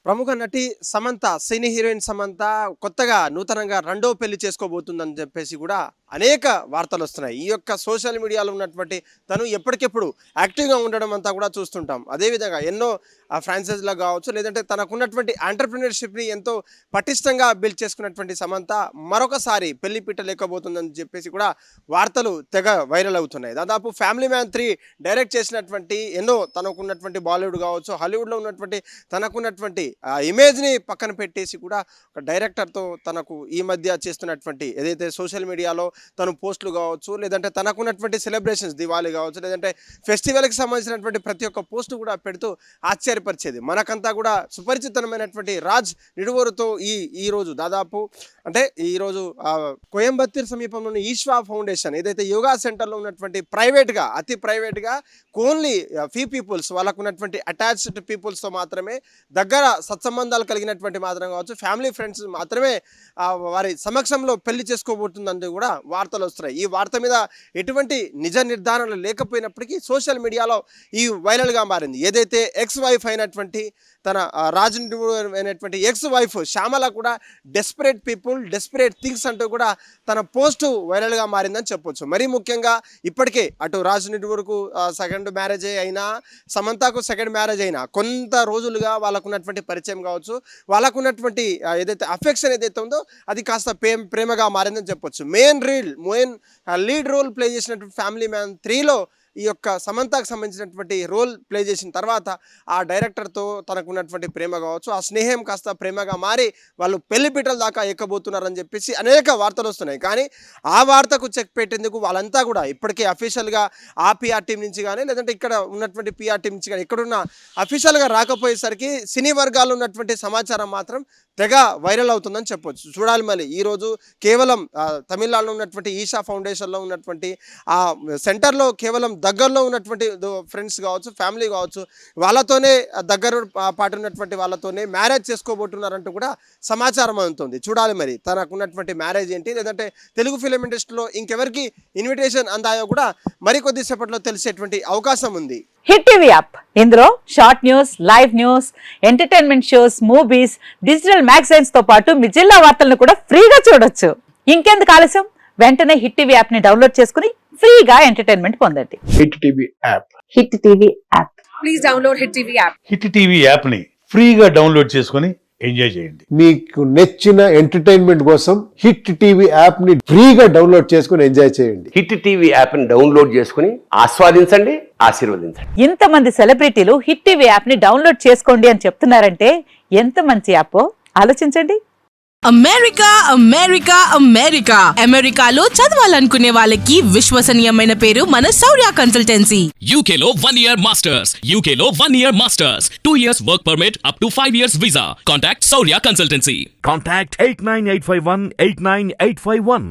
ప్రముఖ నటి సమంత సినీ హీరోయిన్ సమంత కొత్తగా నూతనంగా రెండో పెళ్లి చేసుకోబోతుందని చెప్పేసి కూడా అనేక వార్తలు వస్తున్నాయి. ఈ యొక్క సోషల్ మీడియాలో ఉన్నటువంటి తను ఎప్పటికెప్పుడు యాక్టివ్గా ఉండడం అంతా కూడా చూస్తుంటాం. అదేవిధంగా ఎన్నో ఫ్రాంచైజీలో కావచ్చు, లేదంటే తనకున్నటువంటి ఆంటర్ప్రినర్షిప్ని ఎంతో పటిష్టంగా బిల్డ్ చేసుకున్నటువంటి సమంత మరొకసారి పెళ్లి పీటలేకపోతుందని చెప్పేసి కూడా వార్తలు తెగ వైరల్ అవుతున్నాయి. దాదాపు ఫ్యామిలీ మ్యాన్ 3 డైరెక్ట్ చేసినటువంటి ఎన్నో తనకున్నటువంటి బాలీవుడ్ కావచ్చు, హాలీవుడ్లో ఉన్నటువంటి తనకున్నటువంటి ఇమేజ్ని పక్కన పెట్టేసి కూడా ఒక డైరెక్టర్తో తనకు ఈ మధ్య చేస్తున్నటువంటి ఏదైతే సోషల్ మీడియాలో తను పోస్టులు కావచ్చు, లేదంటే తనకున్నటువంటి సెలబ్రేషన్స్ దివాళీ కావచ్చు, లేదంటే ఫెస్టివల్కి సంబంధించినటువంటి ప్రతి ఒక్క పోస్టు కూడా పెడుతూ ఆశ్చర్యపరిచేది. మనకంతా కూడా సుపరిచితమైనటువంటి రాజ్ నిడువరుతో ఈరోజు దాదాపు అంటే ఈరోజు కోయంబత్తూర్ సమీపంలోని ఈశ్వా ఫౌండేషన్ ఏదైతే యోగా సెంటర్లో ఉన్నటువంటి ప్రైవేట్గా అతి ప్రైవేట్గా ఓన్లీ ఫీ పీపుల్స్ వాళ్ళకు ఉన్నటువంటి అటాచ్డ్ పీపుల్స్తో మాత్రమే దగ్గర సత్సంబంధాలు కలిగినటువంటి మాత్రం కావచ్చు, ఫ్యామిలీ ఫ్రెండ్స్ మాత్రమే వారి సమక్షంలో పెళ్లి చేసుకోబోతుందని కూడా వార్తలు వస్తున్నాయి. ఈ వార్త మీద ఎటువంటి నిజ నిర్ధారణలు లేకపోయినప్పటికీ సోషల్ మీడియాలో ఈ వైరల్గా మారింది. ఏదైతే ఎక్స్ వైఫ్ అయినటువంటి తన అయినటువంటి ఎక్స్ వైఫ్ శ్యామల కూడా డెస్పరేట్ పీపుల్ డెస్పరేట్ థింగ్స్ అంటూ కూడా తన పోస్టు వైరల్గా మారిందని చెప్పొచ్చు. మరీ ముఖ్యంగా ఇప్పటికే అటు రాజనీడువరకు సెకండ్ మ్యారేజ్ అయినా, సమంతకు సెకండ్ మ్యారేజ్ అయినా కొంత రోజులుగా వాళ్ళకున్నటువంటి పరిచయం కావచ్చు, వాళ్ళకున్నటువంటి ఏదైతే అఫెక్షన్ ఏదైతే ఉందో అది కాస్త ప్రేమగా మారిందని చెప్పొచ్చు. మెయిన్ లీడ్ రోల్ ప్లే చేసినటువంటి ఫ్యామిలీ మ్యాన్ 3లో ఈ యొక్క సమంతకు సంబంధించినటువంటి రోల్ ప్లే చేసిన తర్వాత ఆ డైరెక్టర్తో తనకున్నటువంటి ప్రేమ కావచ్చు, ఆ స్నేహం కాస్త ప్రేమగా మారి వాళ్ళు పెళ్లిపీటల దాకా ఎక్కబోతున్నారని చెప్పేసి అనేక వార్తలు వస్తున్నాయి. కానీ ఆ వార్తకు చెక్ పెట్టేందుకు వాళ్ళంతా కూడా ఇప్పటికే అఫీషియల్గా ఆ పిఆర్ టీం నుంచి కానీ, లేదంటే ఇక్కడ ఉన్నటువంటి పిఆర్ టీం నుంచి కానీ ఎక్కడున్న అఫీషియల్గా రాకపోయేసరికి సినీ వర్గాల్లో ఉన్నటువంటి సమాచారం మాత్రం తెగ వైరల్ అవుతుందని చెప్పొచ్చు. చూడాలి మళ్ళీ ఈరోజు కేవలం తమిళనాడులో ఉన్నటువంటి ఈషా ఫౌండేషన్లో ఉన్నటువంటి ఆ సెంటర్లో కేవలం దగ్గరలో ఉన్నటువంటి ఫ్రెండ్స్ కావచ్చు, ఫ్యామిలీ కావచ్చు, వాళ్ళతోనే దగ్గర పాటు ఉన్నటువంటి వాళ్ళతోనే మ్యారేజ్ చేసుకోబోతున్నారంటూ కూడా సమాచారం అందుతుంది. చూడాలి మరి తనకున్నటువంటి మ్యారేజ్ ఏంటి, లేదంటే తెలుగు ఫిలిం ఇండస్ట్రీలో ఇంకెవరికి ఇన్విటేషన్ అందాయో కూడా మరికొద్ది సేపట్లో తెలిసేటువంటి అవకాశం ఉంది. హిట్ టీవీ యాప్, ఇందులో short news, live news, entertainment shows, movies, digital magazines తో పాటు మీ జిల్లా వార్తలను కూడా ఫ్రీగా చూడొచ్చు. ఇంకెందుకు ఆలస్యం, వెంటనే హిట్ టీవీ యాప్ ని డౌన్లోడ్ చేసుకుని ఫ్రీగా ఎంటర్టైన్మెంట్ పొందండి. Hit TV app. Hit TV app. Please download hit TV app. Hit TV app ని ఫ్రీగా డౌన్లోడ్ చేసుకుని ఎంజాయ్ చేయండి. మీకు నచ్చిన ఎంటర్టైన్మెంట్ కోసం హిట్ టీవీ యాప్ ని ఫ్రీగా డౌన్లోడ్ చేసుకుని ఎంజాయ్ చేయండి. హిట్ టీవీ యాప్ ని డౌన్లోడ్ చేసుకుని ఆస్వాదించండి, ఆశీర్వదించండి. ఇంతమంది సెలబ్రిటీలు హిట్ టీవీ యాప్ ని డౌన్లోడ్ చేసుకోండి అని చెప్తున్నారంటే ఎంత మంచి యాప్ ఆలోచించండి. అమెరికా అమెరికా అమెరికా అమెరికాలో చదవాలనుకునే వాళ్ళకి విశ్వసనీయమైన పేరు మన శౌర్య కన్సల్టెన్సీ. UK లో 1 year masters, UK లో 1 year masters, 2 years work permit up to 5 years visa. Contact Saurya Consultancy. Contact 89851 89851.